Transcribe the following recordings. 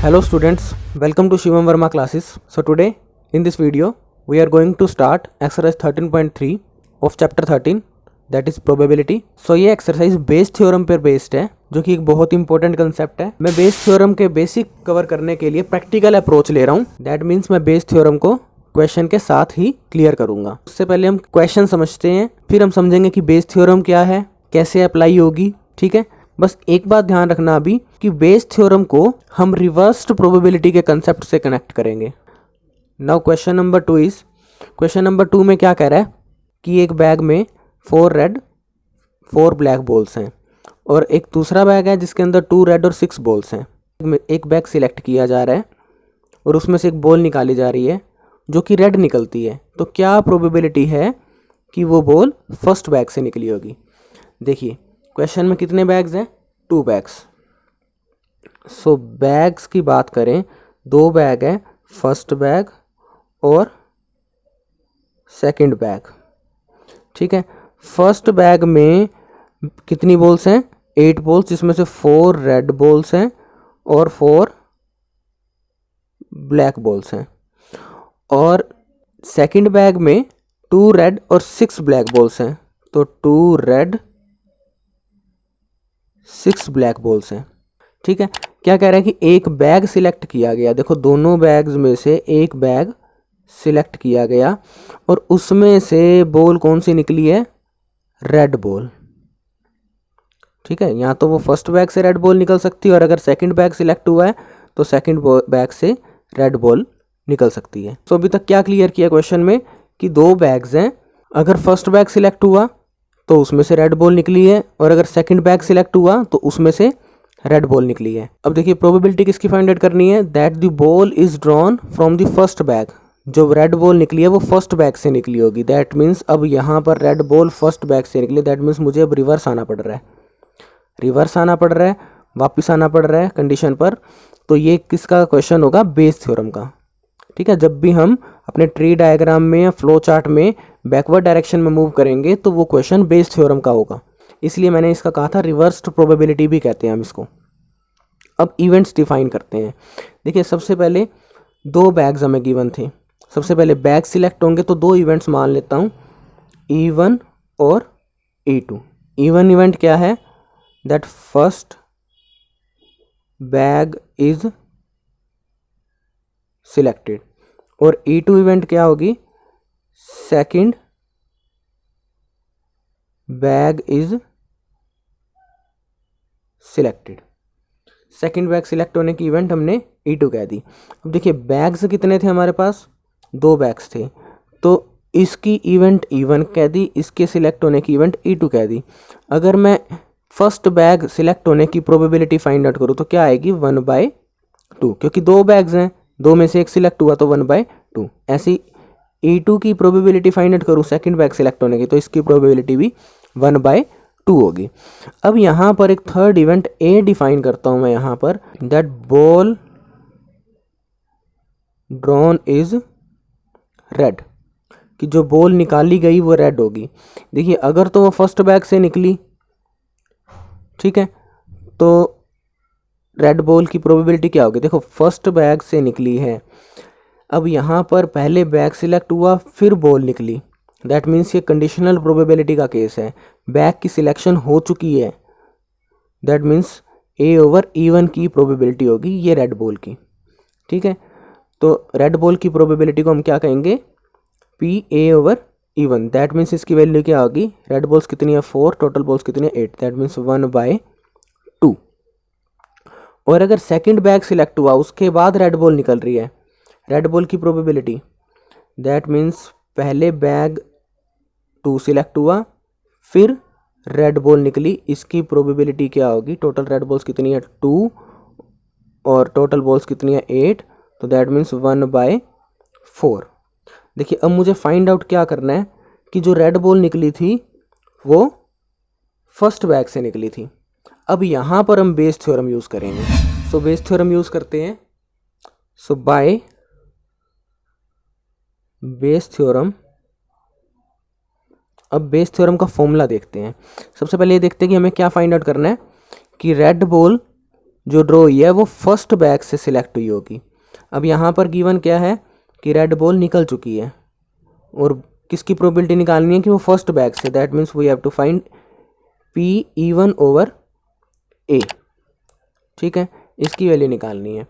Hello students, welcome to Shivam Verma classes. So today in this video we are going to start exercise 13.3 of chapter 13 that is probability. So ये exercise Bayes theorem पर based है जो कि एक बहुत important concept है। मैं Bayes theorem के बेसिक कवर करने के लिए प्रैक्टिकल अप्रोच ले रहा हूँ। दैट मीन्स मैं बेस थ्योरम को क्वेश्चन के साथ ही क्लियर करूंगा। उससे पहले हम क्वेश्चन समझते हैं, फिर हम समझेंगे कि बेस थ्योरम क्या है, कैसे अप्लाई होगी। ठीक है, बस एक बात ध्यान रखना अभी कि बेस थ्योरम को हम रिवर्स्ड प्रोबेबिलिटी के कंसेप्ट से कनेक्ट करेंगे। Now question number 2 is, question number 2 में क्या कह रहा है कि एक बैग में 4 रेड 4 ब्लैक बॉल्स हैं और एक दूसरा बैग है जिसके अंदर 2 रेड और 6 बॉल्स हैं। एक बैग सिलेक्ट किया जा रहा है और उसमें से एक बॉल निकाली जा रही है जो कि रेड निकलती है। तो क्या प्रोबेबिलिटी है कि वो बॉल फर्स्ट बैग से निकली होगी। देखिए क्वेश्चन में कितने बैग्स हैं, 2 बैग्स। सो बैग्स की बात करें, 2 बैग है, फर्स्ट बैग और सेकंड बैग। ठीक है, फर्स्ट बैग में कितनी बॉल्स हैं, 8 बॉल्स, जिसमें से 4 रेड बॉल्स हैं और 4 ब्लैक बॉल्स हैं। और सेकंड बैग में 2 रेड और 6 ब्लैक बॉल्स हैं। तो 2 रेड 6 ब्लैक बॉल्स हैं। ठीक है, क्या कह रहा है कि एक बैग सिलेक्ट किया गया। देखो दोनों बैग्स में से एक बैग सिलेक्ट किया गया और उसमें से बॉल कौन सी निकली है, रेड बॉल। ठीक है, या तो वो फर्स्ट बैग से रेड बॉल निकल सकती है और अगर सेकंड बैग सिलेक्ट हुआ है तो सेकंड बैग से रेड बॉल निकल सकती है। तो अभी तक क्या क्लियर किया क्वेश्चन में कि 2 बैग्स हैं, अगर फर्स्ट बैग सिलेक्ट हुआ तो उसमें से रेड बॉल निकली है और अगर सेकंड बैग सिलेक्ट हुआ तो उसमें से रेड बॉल निकली है। अब देखिए प्रोबेबिलिटी किसकी फाइंड आउट करनी है, that the ball is drawn from the first bag. जो रेड बॉल निकली है वो फर्स्ट बैग से निकली होगी। दैट मीन्स अब यहाँ पर रेड बॉल फर्स्ट बैग से निकली, दैट मीन्स मुझे अब रिवर्स आना पड़ रहा है, रिवर्स आना पड़ रहा है, वापिस आना पड़ रहा है कंडीशन पर। तो ये किसका क्वेश्चन होगा, बेस थ्योरम का। ठीक है, जब भी हम अपने ट्री डायग्राम में या फ्लो चार्ट में बैकवर्ड डायरेक्शन में मूव करेंगे तो वो क्वेश्चन बेस थ्योरम का होगा। इसलिए मैंने इसका कहा था रिवर्स्ड प्रोबेबिलिटी भी कहते हैं हम इसको। अब इवेंट्स डिफाइन करते हैं। देखिए सबसे पहले 2 बैग्स हमें गिवन थे। सबसे पहले बैग सिलेक्ट होंगे तो 2 इवेंट्स मान लेता हूँ, E1 और E2। E1 इवेंट क्या है, that first bag is selected और E2 इवेंट क्या होगी, second bag is selected. Second bag select होने की इवेंट हमने E2 कह दी। अब देखिए बैग्स कितने थे हमारे पास, 2 बैग्स थे, तो इसकी इवेंट E1 कह दी, इसके सिलेक्ट होने की इवेंट E2 कह दी। अगर मैं फर्स्ट बैग सिलेक्ट होने की प्रोबेबिलिटी फाइंड आउट करूँ तो क्या आएगी, 1/2, क्योंकि 2 बैग्स हैं, 2 में से एक सिलेक्ट हुआ तो 1/2। ऐसी E2 की प्रोबेबिलिटी फाइंड आउट करूँ सेकंड बैग सिलेक्ट होने की तो इसकी प्रोबेबिलिटी भी 1/2 होगी। अब यहाँ पर एक थर्ड इवेंट A डिफाइन करता हूँ मैं यहाँ पर, that ball drawn is red, कि जो बॉल निकाली गई वो रेड होगी। देखिए अगर तो वो फर्स्ट बैग से निकली, ठीक है, तो रेड बॉल की प्रोबेबिलिटी क्या होगी, देखो फर्स्ट बैग से निकली है। अब यहाँ पर पहले बैग सिलेक्ट हुआ फिर बॉल निकली, दैट मीन्स ये कंडीशनल प्रोबेबिलिटी का केस है। बैग की सिलेक्शन हो चुकी है, दैट मीन्स A/E1 की प्रोबेबिलिटी होगी ये रेड बॉल की। ठीक है, तो रेड बॉल की प्रोबेबिलिटी को हम क्या कहेंगे, PA/E1। दैट मीन्स इसकी वैल्यू क्या होगी, रेड बॉल्स कितनी है 4, टोटल बॉल्स कितनी है 8, दैट मीन्स 1/2। और अगर सेकंड बैग सिलेक्ट हुआ उसके बाद रेड बॉल निकल रही है, रेड बॉल की प्रोबेबिलिटी, दैट मीन्स पहले बैग 2 सिलेक्ट हुआ फिर रेड बॉल निकली, इसकी प्रोबेबिलिटी क्या होगी, टोटल रेड बॉल्स कितनी है 2 और टोटल बॉल्स कितनी है 8, तो दैट मीन्स 1/4। देखिए अब मुझे फाइंड आउट क्या करना है कि जो रेड बॉल निकली थी वो फर्स्ट बैग से निकली थी। अब यहाँ पर हम बेस थ्योरम यूज़ करेंगे। सो बेस थ्योरम यूज़ करते हैं। सो बाय बेस थ्योरम, अब बेस थ्योरम का फॉर्मूला देखते हैं। सबसे पहले ये देखते हैं कि हमें क्या फाइंड आउट करना है कि रेड बॉल जो ड्रॉ हुई है वो फर्स्ट बैग से सिलेक्ट हुई होगी। अब यहाँ पर गिवन क्या है कि रेड बॉल निकल चुकी है और किसकी प्रोबेबिलिटी निकालनी है कि वो फर्स्ट बैग से, that means we have to find P even over A. ठीक है, इसकी वैल्यू निकालनी है।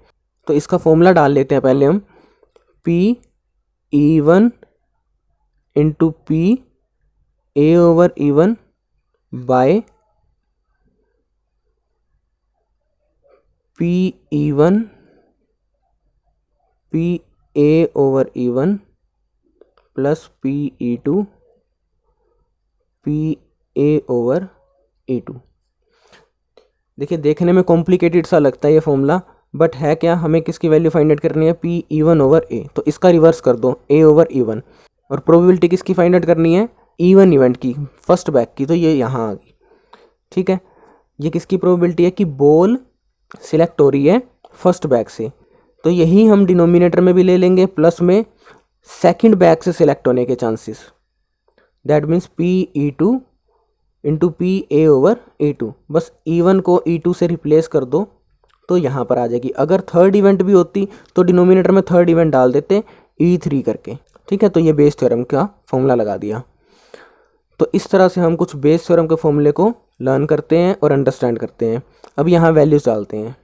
तो इसका फॉर्मूला डाल लेते हैं पहले हम, P even into P A over even by P even P A over even plus P E two P A over E two. देखिए देखने में कॉम्प्लिकेटेड सा लगता है ये फॉर्मूला, बट है क्या, हमें किसकी वैल्यू फाइंड आउट करनी है, पी इवन ओवर ए। तो इसका रिवर्स कर दो, ए ओवर इवन, और प्रोबेबिलिटी किसकी फाइंड आउट करनी है, इवन इवेंट की, फर्स्ट बैग की, तो ये यहाँ आ गई। ठीक है, ये किसकी प्रोबेबिलिटी है कि बॉल सिलेक्ट हो रही है फर्स्ट बैग से, तो यही हम डिनोमिनेटर में भी ले लेंगे, प्लस में सेकंड बैग से सिलेक्ट होने के chances, that means P E two into P A over A two. बस E1 को E2 से रिप्लेस कर दो तो यहाँ पर आ जाएगी। अगर थर्ड इवेंट भी होती तो डिनोमिनेटर में थर्ड इवेंट डाल देते E3 करके। ठीक है, तो ये बेस थ्योरम का फॉर्मूला लगा दिया। तो इस तरह से हम कुछ बेस थ्योरम के फॉर्मूले को लर्न करते हैं और अंडरस्टैंड करते हैं। अब यहाँ वैल्यूज डालते हैं।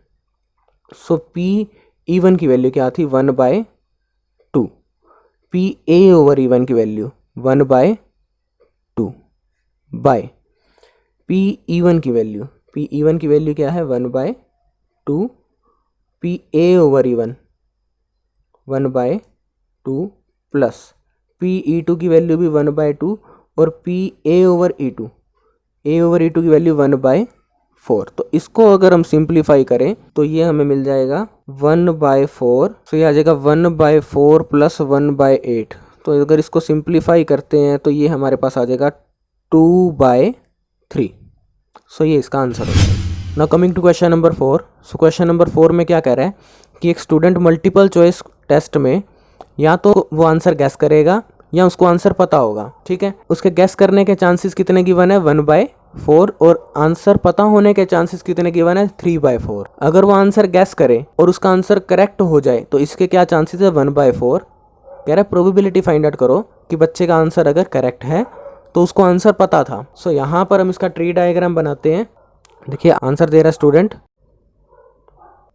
सो पी E1 की वैल्यू क्या थी, 1/2। पी ए ओवर E1 की वैल्यू 1/2 बाय पी E1 की वैल्यू, पी E1 की वैल्यू क्या है, 1/2 P A over E1 1/2 plus P E2 की वैल्यू भी 1/2 और पी ए ओवर E2 की वैल्यू 1/4। तो इसको अगर हम सिंप्लीफाई करें तो ये हमें मिल जाएगा 1/4। तो ये आ जाएगा 1/4 प्लस 1/8। तो अगर इसको सिंप्लीफाई करते हैं तो ये हमारे पास आ जाएगा 2/3। सो ये इसका आंसर होगा। Now coming to question number 4। So question number 4 में क्या कह रहा है कि एक स्टूडेंट मल्टीपल चॉइस टेस्ट में या तो वो आंसर गैस करेगा या उसको आंसर पता होगा। ठीक है, उसके गैस करने के चांसेस कितने गिवन है, 1/4, और आंसर पता होने के चांसेस कितने गिवन है, 3/4। अगर वो आंसर गैस करे और उसका आंसर करेक्ट हो जाए तो इसके क्या चांसेस है, 1/4। कह रहा है प्रोबेबिलिटी फाइंड आउट करो कि बच्चे का आंसर अगर करेक्ट है तो उसको आंसर पता था। सो यहाँ पर हम इसका ट्री डायग्राम बनाते हैं। देखिए आंसर दे रहा है स्टूडेंट,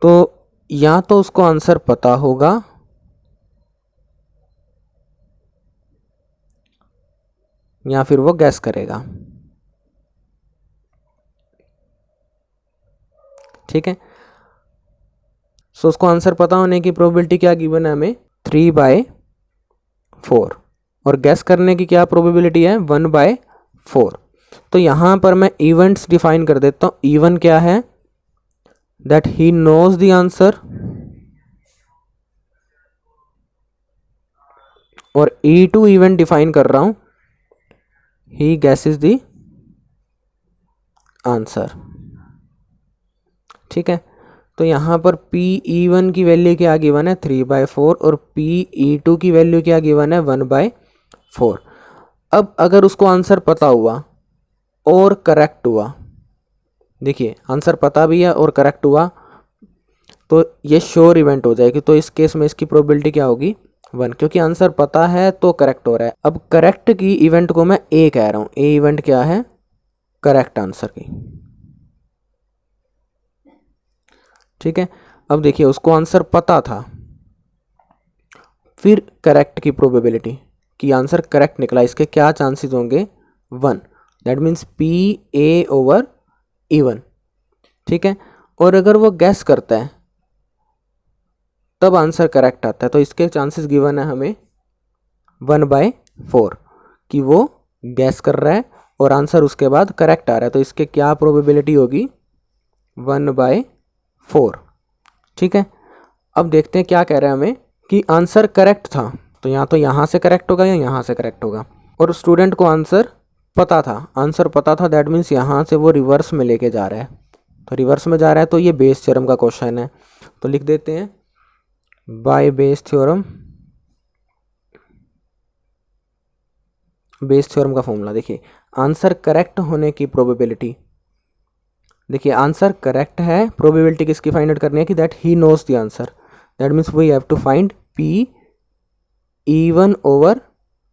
तो या तो उसको आंसर पता होगा या फिर वो गैस करेगा। ठीक है, सो उसको आंसर पता होने की प्रोबेबिलिटी क्या गिवन है हमें, 3/4, और गैस करने की क्या प्रोबेबिलिटी है, 1/4। तो यहाँ पर मैं इवेंट्स डिफाइन कर देता हूँ। इवन क्या है, that he knows the answer, और E2 इवेंट डिफाइन कर रहा हूँ, ही गैसेस द आंसर। ठीक है, तो यहाँ पर पी E1 की वैल्यू क्या गिवन है, 3/4, और पी E2 की वैल्यू क्या गिवन है, 1/4। अब अगर उसको आंसर पता हुआ और करेक्ट हुआ, देखिए आंसर पता भी है और करेक्ट हुआ तो ये श्योर इवेंट हो जाएगी। तो इस केस में इसकी प्रोबेबिलिटी क्या होगी, 1, क्योंकि आंसर पता है तो करेक्ट हो रहा है। अब करेक्ट की इवेंट को मैं ए कह रहा हूँ। ए इवेंट क्या है, करेक्ट आंसर की। ठीक है, अब देखिए उसको आंसर पता था, फिर करेक्ट की प्रोबेबिलिटी कि आंसर करेक्ट निकला, इसके क्या चांसेस होंगे, 1, that means P A over E1। ठीक है, और अगर वो गैस करता है तब आंसर करेक्ट आता है, तो इसके चांसेस गिवन है हमें 1/4 कि वो गैस कर रहा है और आंसर उसके बाद करेक्ट आ रहा है। तो इसके क्या प्रोबेबिलिटी होगी, 1/4। ठीक है, अब देखते हैं क्या कह रहा है हमें कि आंसर करेक्ट था, तो या तो यहाँ से करेक्ट होगा या यहाँ से करेक्ट होगा, और स्टूडेंट को आंसर पता था, दैट मीन्स यहाँ से वो रिवर्स में लेके जा रहा है। तो रिवर्स में जा रहा है तो ये बेस थ्योरम का क्वेश्चन है। तो लिख देते हैं by Bayes theorem. Bayes theorem का फॉर्मूला देखिए, आंसर करेक्ट होने की प्रोबेबिलिटी देखिए आंसर करेक्ट है, प्रोबेबिलिटी किसकी फाइंड आउट करनी है कि that he knows the answer, that means we have to find P E1 over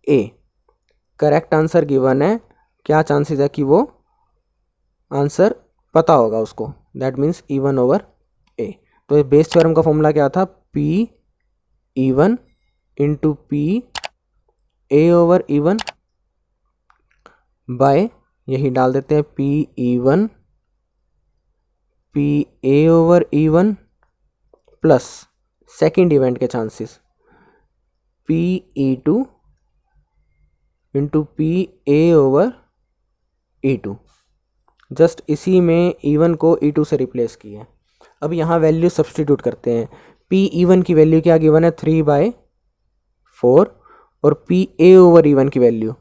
A. Correct answer given है, क्या चांसेस है कि वो आंसर पता होगा उसको, दैट मीन्स E1 ओवर ए। तो बेस थ्योरम का फॉर्मूला क्या था, P E1 into P A over E1 by, यही डाल देते हैं P E1 P A over E1 plus second event के chances P E2 into P A over E2। Just इसी में E1 को E2 से रिप्लेस किया। अब यहाँ वैल्यू सब्सटीट्यूट करते हैं। पी E1 की वैल्यू क्या गिवन है, 3/4, और पी ए ओवर E1 की value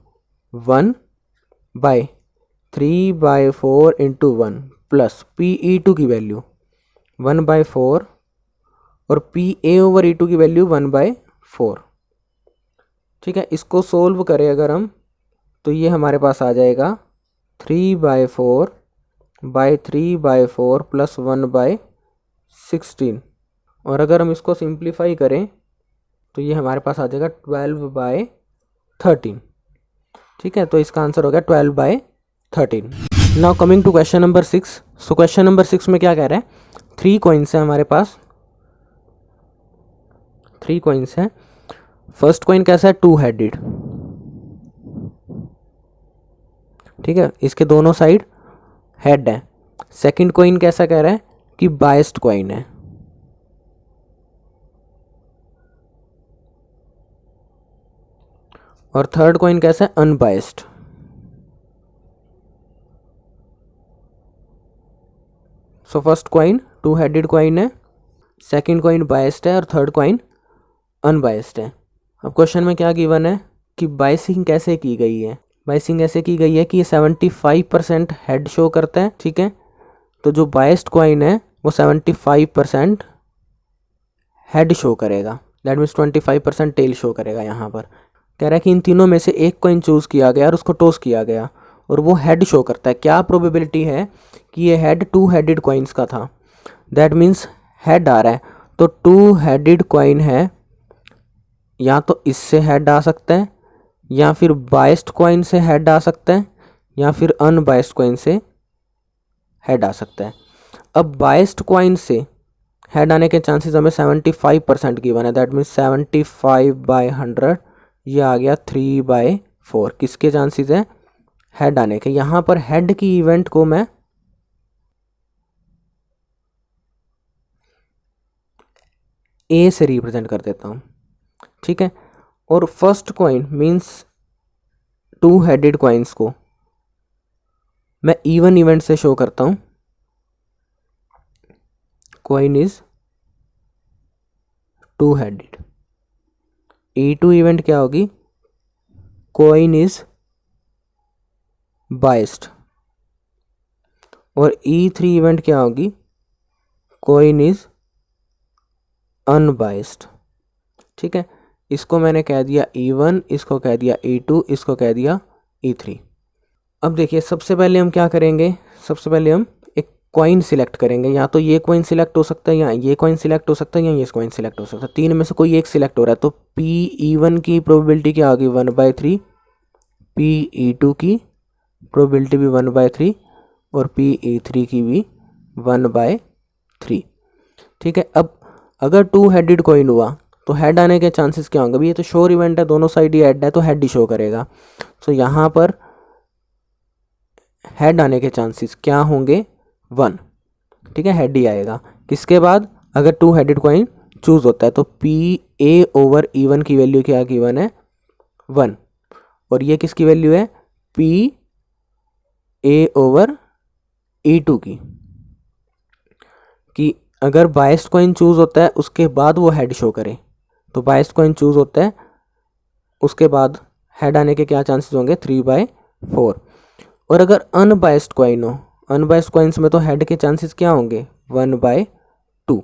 1/3/4 into 1 plus P E2 की वैल्यू 1/4 और पी ए ओवर E2 की वैल्यू 1/4। ठीक है, इसको सोल्व करें अगर हम तो ये हमारे पास आ जाएगा 3/4/3/4 प्लस 1/16। और अगर हम इसको सिंप्लीफाई करें तो ये हमारे पास आ जाएगा 12/13। ठीक है, तो इसका आंसर हो गया 12/13। Now coming to question number 6। So question number 6 में क्या कह रहा है, 3 कॉइन्स हैं हमारे पास, 3 कॉइन्स हैं। फर्स्ट कॉइन कैसा है, 2 हेडेड। ठीक है, इसके दोनों साइड हेड है। सेकंड कॉइन कैसा कह रहा है कि बाइस्ड कॉइन है। और थर्ड कॉइन कैसा है, unbiased. So first coin 2 headed coin है, सेकंड कॉइन बाइस्ड है और थर्ड कॉइन अनबाइस्ड है। अब क्वेश्चन में क्या गिवन है कि बाइसिंग कैसे की गई है। बाइसिंग ऐसे की गई है कि ये 75% हेड शो करता है। ठीक है, तो जो बाइस्ड कॉइन है वो 75% हेड शो करेगा, दैट मीन्स 25% टेल शो करेगा। यहाँ पर कह रहा है कि इन तीनों में से एक कॉइन चूज़ किया गया और उसको टॉस किया गया और वो हेड शो करता है। क्या प्रोबेबिलिटी है कि ये हेड 2 हेडेड कॉइन्स का था, दैट मीन्स हेड आ रहा है। तो 2 हेडेड कॉइन है, या तो इससे हेड आ सकता है, या फिर बाइस्ड कॉइन से हेड आ सकता है, या फिर अनबाइस्ड कॉइन से हेड आ सकता है। अब बाइस्ड कॉइन से हेड आने के चांसेस हमें 75% गिवन है, दैट मीन्स 75/100, ये आ गया 3/4। किसके चांसेस है, हेड आने के। यहाँ पर हेड की इवेंट को मैं ए से रिप्रेजेंट कर देता हूँ। ठीक है, और first coin means 2 headed coins को मैं इवन इवेंट से शो करता हूँ। Coin is 2 headed. E2 event क्या होगी, कॉइन इज बाइस्ड। और E3 इवेंट क्या होगी, कॉइन इज अनबाइस्ड। ठीक है, इसको मैंने कह दिया E1, इसको कह दिया E2, इसको कह दिया E3। अब देखिए सबसे पहले हम क्या करेंगे, सबसे पहले हम एक कॉइन सिलेक्ट करेंगे। या तो ये कॉइन सिलेक्ट हो सकता है, या ये कॉइन सिलेक्ट हो सकता है, या ये कॉइन सिलेक्ट हो सकता है। तीन में से कोई एक सिलेक्ट हो रहा है। तो PE1 की प्रोबेबिलिटी क्या होगी, 1/3। PE2 की प्रोबेबिलिटी भी 1/3 और PE3 की भी 1/3। ठीक है, अब अगर 2 हेडेड कॉइन हुआ तो हेड आने के चांसेस क्या होंगे, अभी ये तो श्योर इवेंट है, दोनों साइड ही हेड है, तो हेड ही शो करेगा। तो यहाँ पर हेड आने के चांसेस क्या होंगे, 1। ठीक है, हेड ही आएगा। किसके बाद, अगर 2 हेडेड कॉइन चूज होता है तो PA/E1 की वैल्यू क्या गिवन है, 1। और ये किसकी वैल्यू है, PA/E2 की। कि अगर बाइस्ड कॉइन चूज होता है उसके बाद वो हेड शो करे, तो बाइस्ड कॉइन चूज होता है उसके बाद हेड आने के क्या चांसेस होंगे, 3/4। और अगर अनबाइस्ड कॉइन हो, अनबाइस्ड कॉइन्स में तो हेड के चांसेस क्या होंगे, 1/2।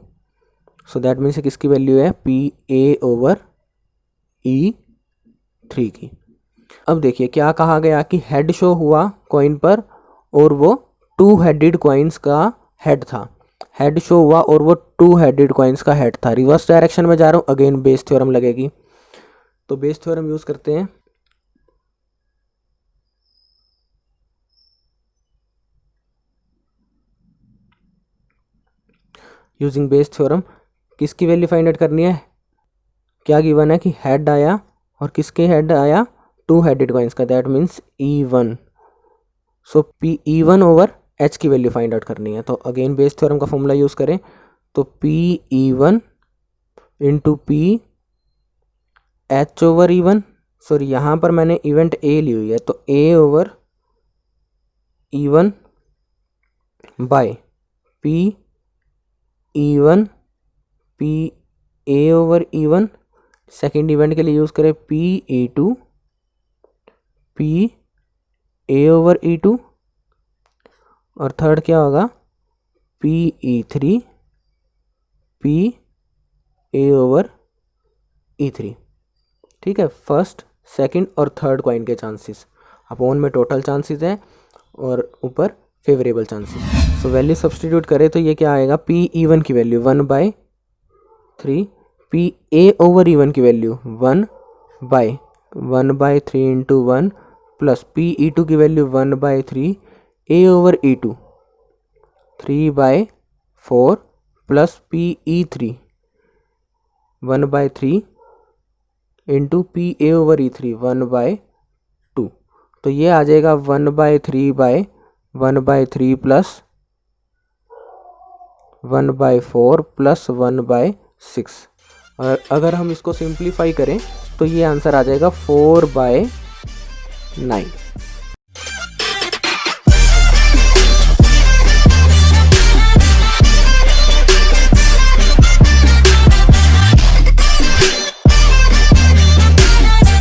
सो दैट मीन्स किसकी वैल्यू है, PA/E3 की। अब देखिए क्या कहा गया कि हेड शो हुआ कॉइन पर और वो 2 हेडेड कॉइन्स का हेड था, हेड शो हुआ और वो 2 हेडेड कॉइन्स का हेड था। रिवर्स डायरेक्शन में जा रहा हूँ, अगेन बेस थ्योरम लगेगी, तो बेस थ्योरम यूज़ करते हैं। यूजिंग बेस थ्योरम किसकी वैल्यू फाइंड आउट करनी है, क्या गिवन है कि हेड आया और किसके हेड आया, 2 हेडेड कॉइन्स का, that means E1। So P E1 over H की वैल्यू फाइंड आउट करनी है। तो अगेन बेस थ्योरम का फॉर्मूला यूज़ करें तो PE1 into P H over E1, sorry यहाँ पर मैंने इवेंट A ली हुई है तो A over E1 by P E1 P A over E1, second event के लिए यूज़ करें PE2 P A over E2, और थर्ड क्या होगा PE3 P A over E3। ठीक है, फर्स्ट सेकंड और थर्ड कॉइन के चांसेस, अपोन में टोटल चांसेस है और ऊपर favourable chances. So value substitute करें तो ये क्या आएगा, PE1 की वैल्यू 1/3, PA ओवर E1 की वैल्यू 1/3 इंटू 1 प्लस PE2 की value 1/3 A over E2 3/4 plus PE3 1/3 into PA over E3 1/2। तो ये आ जाएगा 1/3 प्लस 1/4 प्लस 1/6। और अगर हम इसको सिंप्लीफाई करें तो ये आंसर आ जाएगा 4/9।